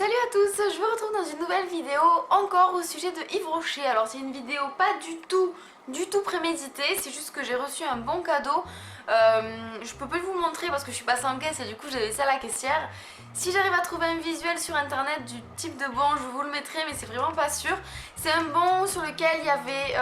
Salut à tous, je vous retrouve dans une nouvelle vidéo encore au sujet de Yves Rocher. Alors c'est une vidéo pas du tout préméditée, c'est juste que j'ai reçu un bon cadeau. Je peux pas vous le montrer parce que je suis passée en caisse et du coup j'ai laissé à la caissière. Si j'arrive à trouver un visuel sur internet du type de bon, je vous le mettrai, mais c'est vraiment pas sûr. C'est un bon sur lequel il y avait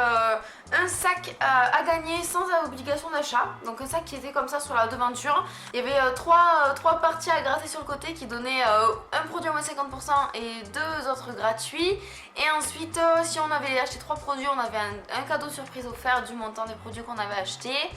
un sac à gagner sans obligation d'achat. Donc un sac qui était comme ça sur la devanture. Il y avait trois parties à gratter sur le côté qui donnaient un produit à moins 50% et deux autres gratuits. Et ensuite, si on avait acheté 3 produits, on avait un cadeau surprise offert du montant des produits qu'on avait achetés.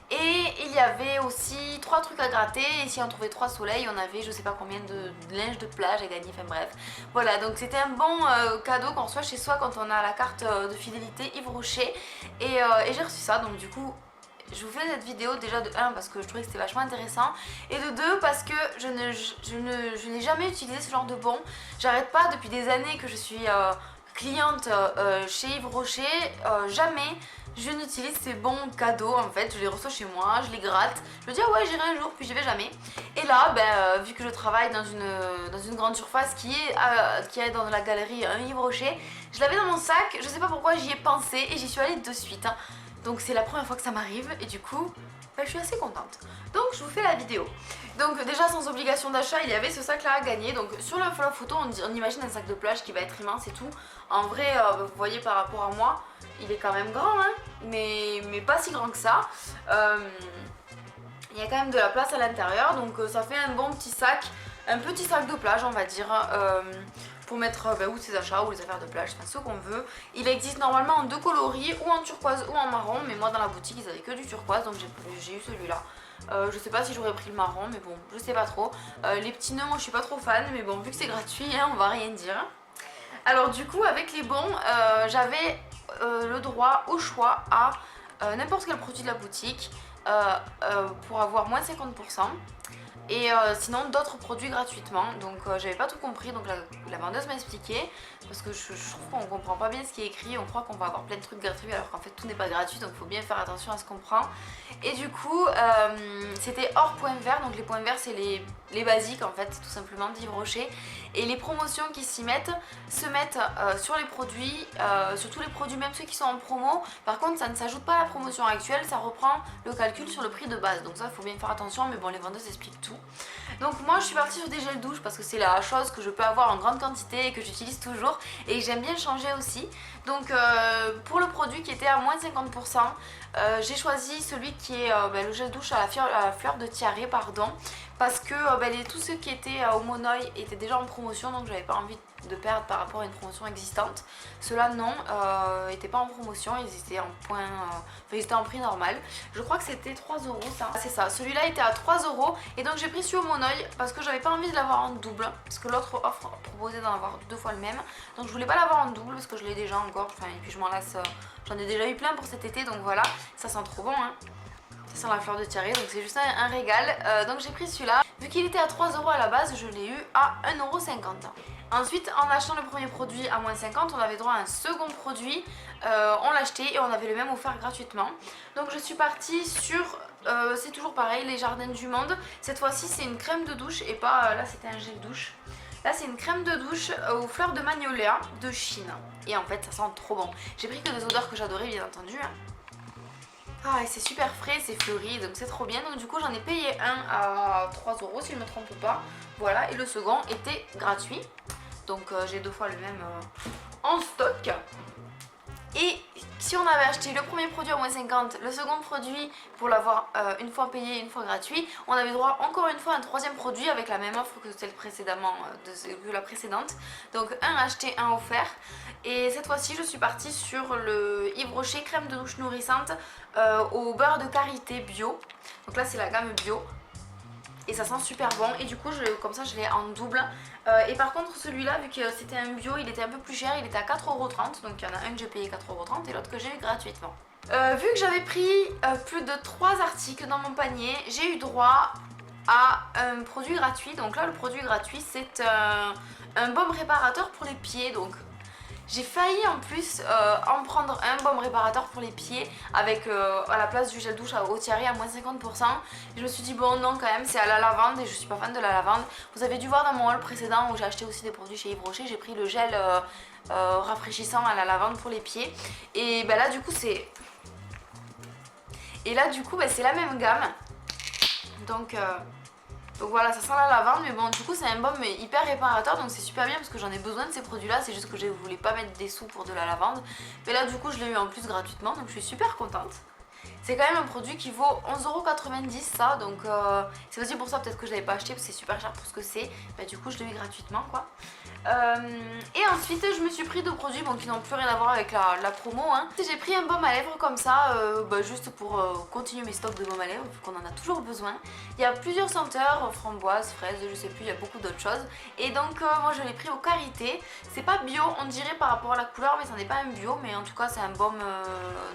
Et il y avait aussi 3 trucs à gratter et si on trouvait 3 soleils on avait je sais pas combien de linge de plage à gagner, enfin bref. Voilà, donc c'était un bon cadeau qu'on reçoit chez soi quand on a la carte de fidélité Yves Rocher. Et j'ai reçu ça, donc du coup je vous fais cette vidéo déjà de 1 parce que je trouvais que c'était vachement intéressant et de 2 parce que je n'ai jamais utilisé ce genre de bon. J'arrête pas depuis des années que je suis cliente chez Yves Rocher, jamais je n'utilise ces bons cadeaux en fait, je les reçois chez moi, je les gratte, je me dis ah ouais j'irai un jour puis j'y vais jamais. Et là vu que je travaille dans une grande surface qui est dans la galerie Yves Rocher, je l'avais dans mon sac, je sais pas pourquoi j'y ai pensé et j'y suis allée de suite. Donc c'est la première fois que ça m'arrive et du coup je suis assez contente. Donc je vous fais la vidéo. Donc déjà sans obligation d'achat il y avait ce sac là à gagner. Donc sur la photo on imagine un sac de plage qui va être immense et tout. En vrai vous voyez par rapport à moi il est quand même grand hein, mais pas si grand que ça. Il y a quand même de la place à l'intérieur donc ça fait un bon petit sac. Un petit sac de plage on va dire. Pour mettre ou ses achats ou les affaires de plage, enfin ce qu'on veut. Il existe normalement en 2 coloris, ou en turquoise ou en marron, mais moi dans la boutique ils avaient que du turquoise donc j'ai eu celui-là. Je sais pas si j'aurais pris le marron, mais bon, je sais pas trop. Les petits nœuds, moi je suis pas trop fan, mais bon, vu que c'est gratuit, hein, on va rien dire. Alors du coup, avec les bons, j'avais le droit au choix à n'importe quel produit de la boutique pour avoir moins 50%. Et sinon d'autres produits gratuitement, donc j'avais pas tout compris, donc la vendeuse m'a expliqué parce que je trouve qu'on comprend pas bien ce qui est écrit, on croit qu'on va avoir plein de trucs gratuits alors qu'en fait tout n'est pas gratuit, donc il faut bien faire attention à ce qu'on prend. Et du coup c'était hors points verts, donc les points verts c'est les basiques en fait tout simplement d'Yves Rocher, et les promotions qui s'y mettent se mettent sur les produits, sur tous les produits, même ceux qui sont en promo. Par contre ça ne s'ajoute pas à la promotion actuelle, ça reprend le calcul sur le prix de base, donc ça il faut bien faire attention, mais bon les vendeuses expliquent tout. Donc moi je suis partie sur des gels douche parce que c'est la chose que je peux avoir en grande quantité et que j'utilise toujours et j'aime bien changer aussi. Donc pour le produit qui était à moins 50%, j'ai choisi celui qui est le gel douche à la fleur de tiare, pardon, parce que tous ceux qui étaient au Monoï étaient déjà en promotion, donc j'avais pas envie de perdre par rapport à une promotion existante. Ceux-là non, n'étaient pas en promotion, ils étaient en point, ils étaient en prix normal. Je crois que c'était 3 € ça. C'est ça, celui-là était à 3 € et donc j'ai pris celui au Monoï parce que j'avais pas envie de l'avoir en double, parce que l'autre offre proposait d'en avoir 2 fois le même. Donc je voulais pas l'avoir en double parce que je l'ai déjà encore, enfin, et puis je m'en lasse, j'en ai déjà eu plein pour cet été, donc voilà, ça sent trop bon hein. Ça sent la fleur de tiare, donc c'est juste un régal. Donc j'ai pris celui-là. Vu qu'il était à 3 € à la base, je l'ai eu à 1,50 €. Ensuite, en achetant le premier produit à moins 50, on avait droit à un second produit. On l'achetait et on avait le même offert gratuitement. Donc je suis partie sur, c'est toujours pareil, les Jardins du Monde. Cette fois-ci c'est une crème de douche et pas, là c'était un gel douche. Là c'est une crème de douche aux fleurs de magnolia de Chine. Et en fait ça sent trop bon. J'ai pris que des odeurs que j'adorais bien entendu hein. Ah et c'est super frais, c'est fleuri, donc c'est trop bien. Donc du coup j'en ai payé un à 3 € si je ne me trompe pas. Voilà, et le second était gratuit. Donc j'ai 2 fois le même en stock. Et si on avait acheté le premier produit à moins 50, le second produit pour l'avoir une fois payé, une fois gratuit, on avait droit encore une fois à un troisième produit avec la même offre que celle précédemment, que la précédente. Donc un acheté, un offert. Et cette fois-ci je suis partie sur le Yves Rocher crème de douche nourrissante au beurre de karité bio. Donc là c'est la gamme bio. Et ça sent super bon et du coup comme ça je l'ai en double. Et par contre celui-là, vu que c'était un bio, il était un peu plus cher, il était à 4,30 €. Donc il y en a un que j'ai payé 4,30 € et l'autre que j'ai eu gratuitement. Vu que j'avais pris plus de 3 articles dans mon panier, j'ai eu droit à un produit gratuit. Donc là le produit gratuit c'est un baume réparateur pour les pieds. Donc J'ai failli en plus en prendre un baume réparateur pour les pieds avec à la place du gel douche au Thierry à moins 50%. Et je me suis dit bon non quand même c'est à la lavande et je suis pas fan de la lavande. Vous avez dû voir dans mon haul précédent où j'ai acheté aussi des produits chez Yves Rocher, j'ai pris le gel rafraîchissant à la lavande pour les pieds. Et ben là du coup c'est... Et là du coup c'est la même gamme. Donc voilà, ça sent la lavande, mais bon, du coup, c'est un baume hyper réparateur, donc c'est super bien parce que j'en ai besoin de ces produits-là. C'est juste que je voulais pas mettre des sous pour de la lavande. Mais là, du coup, je l'ai eu en plus gratuitement, donc je suis super contente. C'est quand même un produit qui vaut 11,90€ ça, donc c'est aussi pour ça peut-être que je l'avais pas acheté parce que c'est super cher pour ce que c'est. Bah, du coup, je l'ai eu gratuitement quoi. Et ensuite je me suis pris deux produits qui n'ont plus rien à voir avec la promo hein. J'ai pris un baume à lèvres comme ça juste pour continuer mes stocks de baume à lèvres vu qu'on en a toujours besoin. Il y a plusieurs senteurs, framboise, fraise, je sais plus, il y a beaucoup d'autres choses. Et donc moi je l'ai pris au Karité. C'est pas bio on dirait par rapport à la couleur mais ça n'est pas un bio, mais en tout cas c'est un baume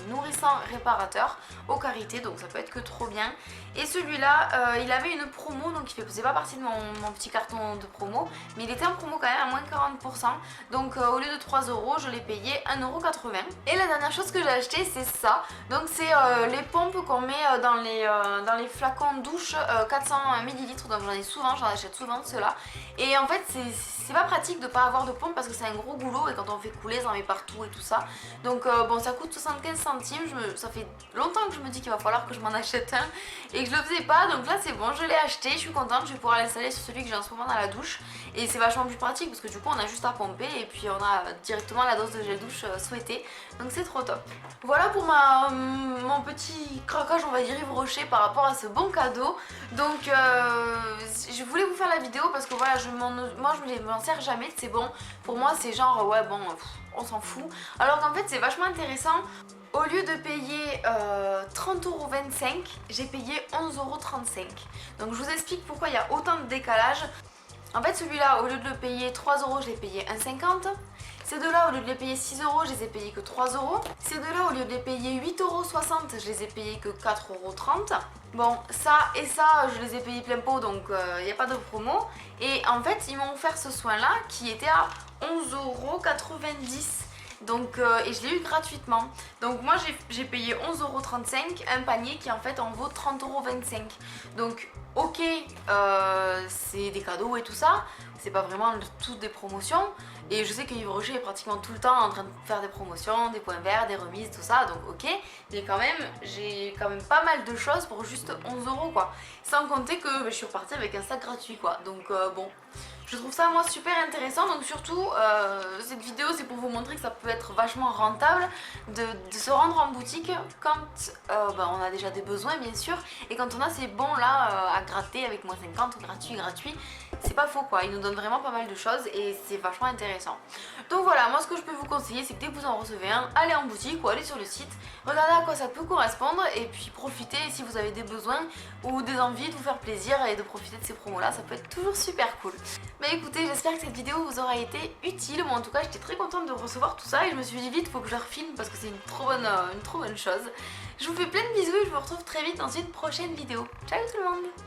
nourrissant réparateur au Karité, donc ça peut être que trop bien. Et celui-là il avait une promo, donc il faisait pas partie de mon petit carton de promo, mais il était en promo quand même à moins 40%. Donc au lieu de 3€, je l'ai payé 1,80€. Et la dernière chose que j'ai acheté c'est ça. Donc c'est les pompes qu'on met dans les flacons douche 400 ml. Donc j'en achète souvent ceux-là. Et en fait c'est pas pratique de pas avoir de pompe parce que c'est un gros goulot et quand on fait couler ça en met partout et tout ça. Donc bon ça coûte 75 centimes. Ça fait longtemps que je me dis qu'il va falloir que je m'en achète un et que je le faisais pas. Donc là c'est bon, je l'ai acheté, je suis contente, je vais pouvoir l'installer sur celui que j'ai en ce moment dans la douche. Et c'est vachement plus pratique parce que du coup on a juste à pomper et puis on a directement la dose de gel douche souhaitée. Donc c'est trop top. Voilà pour mon petit craquage on va dire Yves Rocher par rapport à ce bon cadeau. Donc je voulais vous faire la vidéo parce que voilà moi je m'en sers jamais de ces bons. Pour moi c'est genre ouais bon on s'en fout. Alors qu'en fait c'est vachement intéressant. Au lieu de payer 30,25€, j'ai payé 11,35€. Donc je vous explique pourquoi il y a autant de décalage. En fait celui-là au lieu de le payer 3€, je l'ai payé 1,50€. Ces deux-là au lieu de les payer 6€, je les ai payés que 3€. Ces deux-là au lieu de les payer 8,60€, je les ai payés que 4,30€. Bon ça et ça je les ai payés plein pot donc il n'y a pas de promo. Et en fait ils m'ont offert ce soin-là qui était à 11,90€. Donc, et je l'ai eu gratuitement. Donc moi j'ai payé 11,35€, un panier qui en fait en vaut 30,25€. Donc ok, c'est des cadeaux et tout ça, c'est pas vraiment toutes des promotions. Et je sais que Yves Rocher est pratiquement tout le temps en train de faire des promotions, des points verts, des remises, tout ça, donc ok. Mais quand même, j'ai quand même pas mal de choses pour juste 11€ quoi. Sans compter que je suis repartie avec un sac gratuit quoi. Donc bon, je trouve ça moi super intéressant. Donc surtout, cette vidéo c'est pour vous montrer que ça peut être vachement rentable de se rendre en boutique quand on a déjà des besoins bien sûr. Et quand on a ces bons là à gratter avec moins 50, gratuit. C'est pas faux quoi, ils nous donnent vraiment pas mal de choses et c'est vachement intéressant. Donc voilà, moi ce que je peux vous conseiller c'est que dès que vous en recevez un, allez en boutique ou allez sur le site, regardez à quoi ça peut correspondre et puis profitez si vous avez des besoins ou des envies de vous faire plaisir et de profiter de ces promos là, ça peut être toujours super cool. Mais écoutez, j'espère que cette vidéo vous aura été utile, moi en tout cas j'étais très contente de recevoir tout ça et je me suis dit vite faut que je le refilme parce que c'est une trop bonne chose. Je vous fais plein de bisous et je vous retrouve très vite dans une prochaine vidéo. Ciao tout le monde!